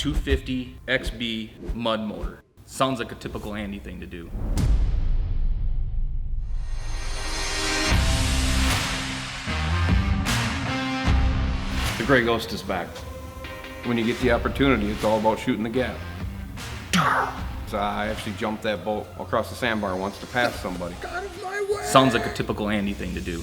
250 XB mud motor. Sounds like a typical Andy thing to do. The Gray Ghost is back. When you get the opportunity, it's all about shooting the gap. So I actually jumped that bolt across the sandbar once to pass somebody. Sounds like a typical Andy thing to do.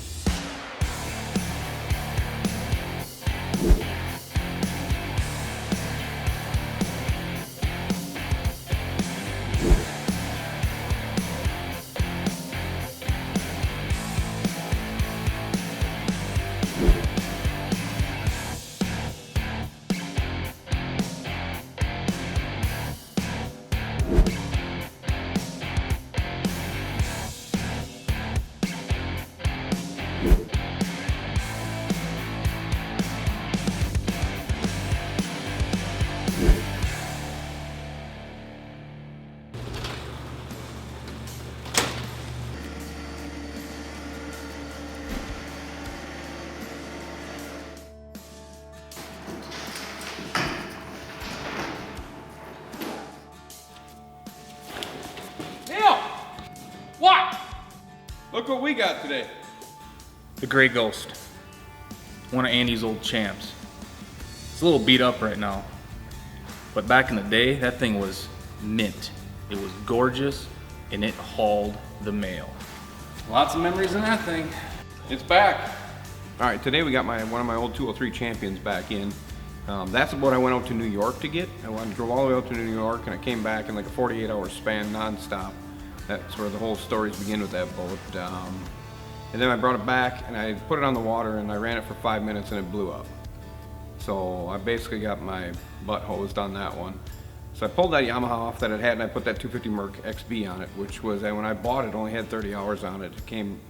Look what we got today. The Gray Ghost. One of Andy's old champs. It's a little beat up right now. But back in the day, that thing was mint. It was gorgeous, and it hauled the mail. Lots of memories in that thing. It's back. All right, today we got one of my old 203 champions back in. That's what I went out to New York to get. I drove all the way out to New York, and I came back in like a 48-hour span, non-stop. That's where the whole stories begin with that boat. And then I brought it back and I put it on the water and I ran it for 5 minutes and it blew up. So I basically got my butt hosed on that one. So I pulled that Yamaha off that it had and I put that 250 Merc XB on it, which was, when I bought it, only had 30 hours on it. It came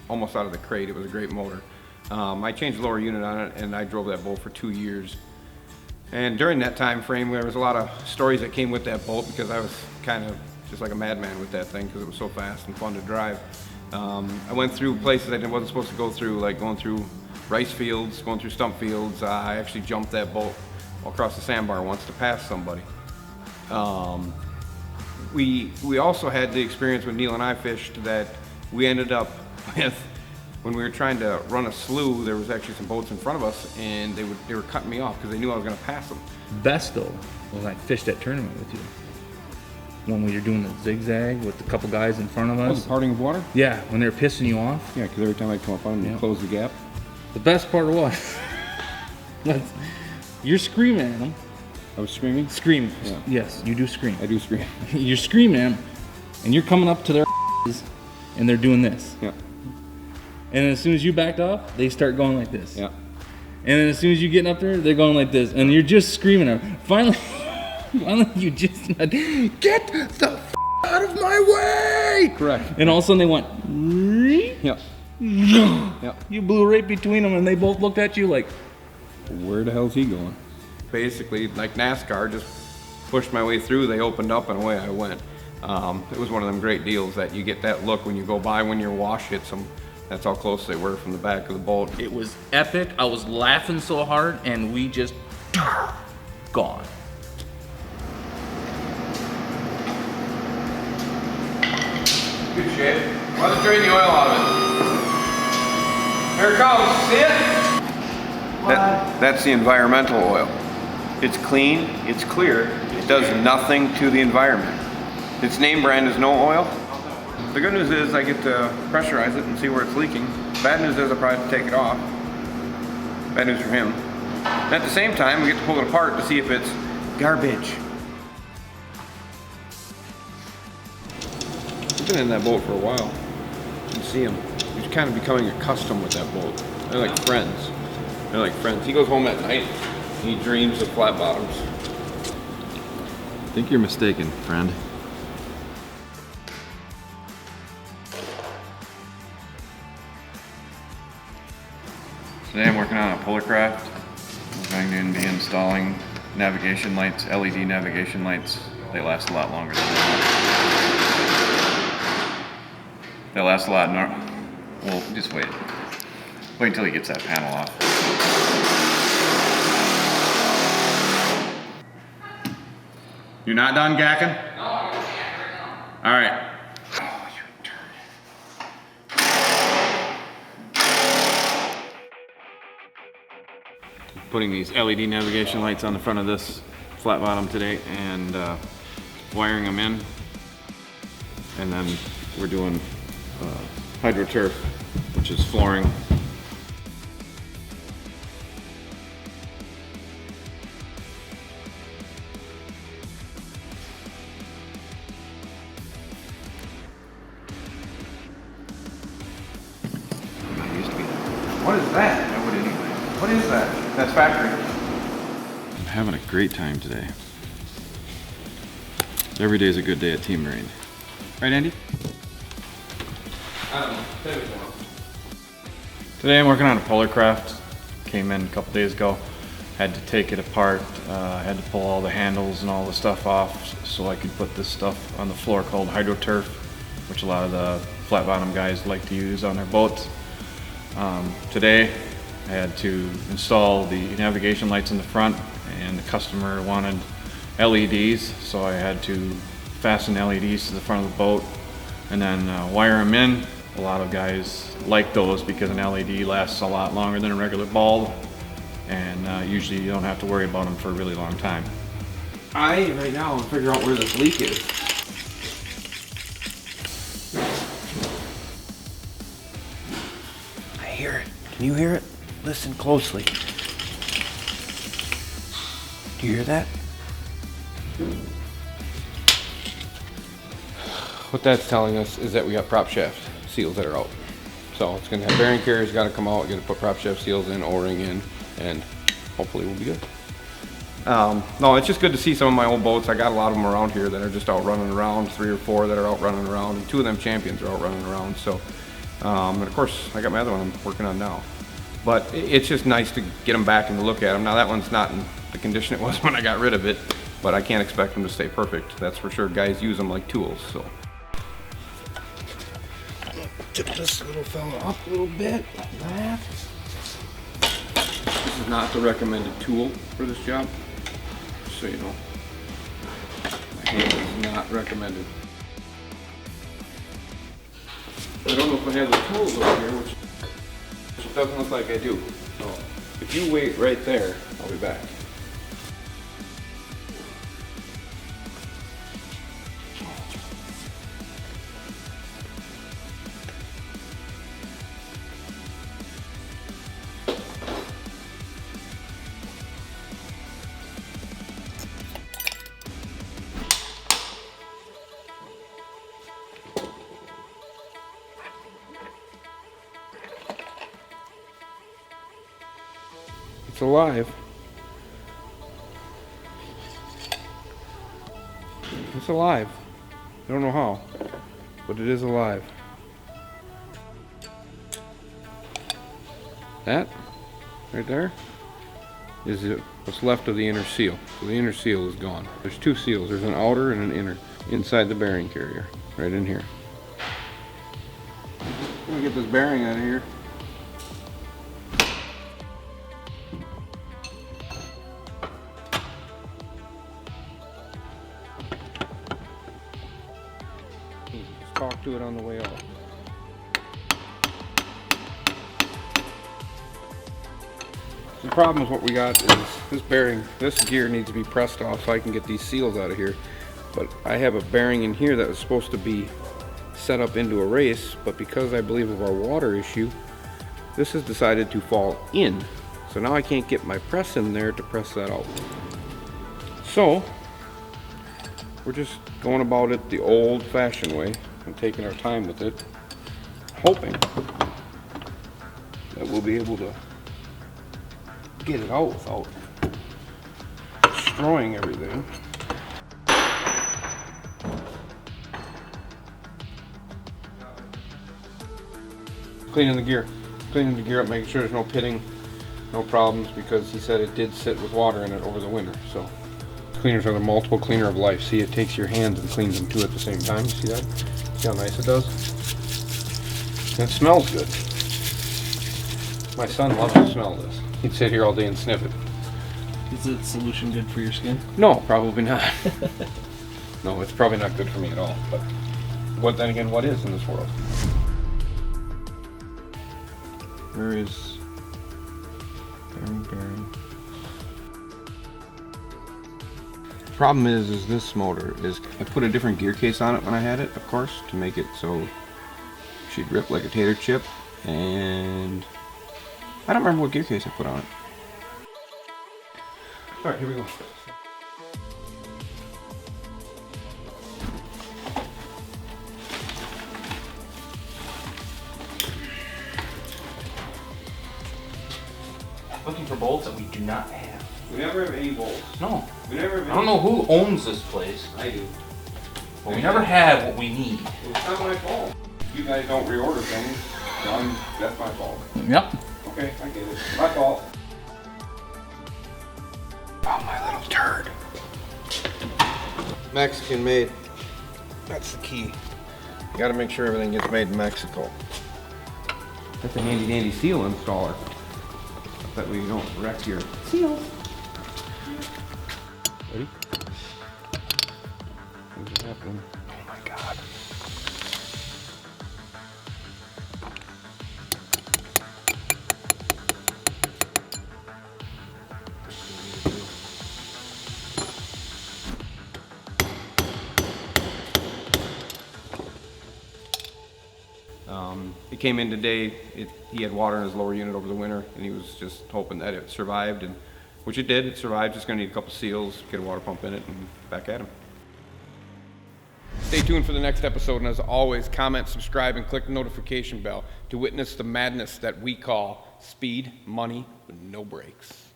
almost out of the crate. It was a great motor. I changed the lower unit on it and I drove that boat for 2 years. And during that time frame, there was a lot of stories that came with that boat because I was kind of just like a madman with that thing because it was so fast and fun to drive. I went through places I wasn't supposed to go through, like going through rice fields, going through stump fields. I actually jumped that boat across the sandbar once to pass somebody. We also had the experience when Neil and I fished that we ended up with, when we were trying to run a slough, there was actually some boats in front of us and they were cutting me off because they knew I was going to pass them. Best though, when I fished that tournament with you. When we were doing the zigzag with a couple guys in front of us. Oh, the parting of water? Yeah, when they were pissing you off. Yeah, because every time I come up on them, you close the gap. The best part was, you're screaming at them. I was screaming? Scream. Yeah. Yes, you do scream. I do scream. You're screaming at them, and you're coming up to their and they're doing this. Yeah. And as soon as you backed off, they start going like this. Yeah. And then as soon as you get up there, they're going like this. And you're just screaming at them. Finally, you just said, "Get the f out of my way!" Correct. And all of a sudden they went, yeah. Yeah. You blew right between them and they both looked at you like, where the hell's he going? Basically, like NASCAR, just pushed my way through, they opened up and away I went. It was one of them great deals that you get that look when you go by when your wash hits them. That's how close they were from the back of the boat. It was epic. I was laughing so hard and we just gone. Good shape. Why don't you drain the oil out of it? Here it comes, see it? That's the environmental oil. It's clean, it's clear, it does nothing to the environment. Its name brand is no oil. The good news is I get to pressurize it and see where it's leaking. Bad news is I probably have to take it off. Bad news for him. And at the same time, we get to pull it apart to see if it's garbage. I've been in that boat for a while. You can see him. He's kind of becoming accustomed with that boat. They're like friends. They're like friends. He goes home at night and he dreams of flat bottoms. I think you're mistaken, friend. Today I'm working on a Polarcraft. I'm going to be installing navigation lights, LED navigation lights. They last a lot longer than that. They last a lot. Well, just wait. Wait until he gets that panel off. You're not done gacking? No, I'm gonna gack right now. All right. Oh, your turn. Putting these LED navigation lights on the front of this flat bottom today and wiring them in. And then we're doing hydro turf, which is flooring. What is that? I would anyway. What is that? That's factory. I'm having a great time today. Every day is a good day at Team Marine. Right, Andy? I don't know. Today I'm working on a polar craft. Came in a couple days ago. Had to take it apart. Had to pull all the handles and all the stuff off so I could put this stuff on the floor called hydro turf, which a lot of the flat bottom guys like to use on their boats. Today I had to install the navigation lights in the front, and the customer wanted LEDs, so I had to fasten LEDs to the front of the boat and then wire them in. A lot of guys like those because an LED lasts a lot longer than a regular bulb, and usually you don't have to worry about them for a really long time. Right now, I'm figuring out where this leak is. I hear it. Can you hear it? Listen closely. Do you hear that? What that's telling us is that we got prop shaft seals that are out. So it's gonna have bearing carriers got to come out, gonna put prop shaft seals in, O-ring in, and hopefully we'll be good. No, it's just good to see some of my old boats. I got a lot of them around here that are just out running around, 3 or 4 that are out running around, and 2 of them champions are out running around. So, and of course, I got my other one I'm working on now. But it's just nice to get them back and to look at them. Now that one's not in the condition it was when I got rid of it, but I can't expect them to stay perfect. That's for sure. Guys use them like tools, so. Tip this little fella up a little bit, like that. This is not the recommended tool for this job, just so you know. My hand is not recommended. I don't know if I have the tools over here, which it doesn't look like I do. So if you wait right there, I'll be back. It's alive. It's alive. I don't know how, but it is alive. That right there is what's left of the inner seal. So the inner seal is gone. There's 2 seals. There's an outer and an inner inside the bearing carrier, right in here. I'm gonna get this bearing out of here. Talk to it on the way out. The problem is what we got is this bearing, this gear needs to be pressed off so I can get these seals out of here. But I have a bearing in here that was supposed to be set up into a race, but because I believe of our water issue, this has decided to fall in. So now I can't get my press in there to press that out. So we're just going about it the old-fashioned way and taking our time with it, hoping that we'll be able to get it out without destroying everything. Cleaning the gear up, making sure there's no pitting, no problems, because he said it did sit with water in it over the winter. So cleaners are the multiple cleaner of life. See, it takes your hands and cleans them too at the same time. See that? See how nice it does? And it smells good. My son loves to smell this. He'd sit here all day and sniff it. Is the solution good for your skin? No, probably not. No, it's probably not good for me at all. But then again, what is in this world? Where is bearing? Problem is this motor is I put a different gear case on it when I had it, of course, to make it so she'd rip like a tater chip, and I don't remember what gear case I put on it. All right, here we go. Looking for bolts that we do not have. We never have any bolts. No. We never have any. I don't know who owns this place, I do. but we never have what we need. It's not my fault. You guys don't reorder things. John, that's my fault. Yep. Okay, I get it. My fault. Oh, my little turd. Mexican made. That's the key. You gotta make sure everything gets made in Mexico. That's a handy dandy seal installer. That way you don't wreck your seals. Ready? Things are happening. Oh my god. It came in today. He had water in his lower unit over the winter, and he was just hoping that it survived, and which it did. It survived. Just going to need a couple seals, get a water pump in it, and back at him. Stay tuned for the next episode, and as always, comment, subscribe, and click the notification bell to witness the madness that we call speed, money, with no brakes.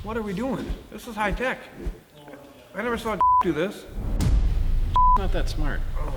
What are we doing? This is high tech. I never saw do this. Not that smart. Oh.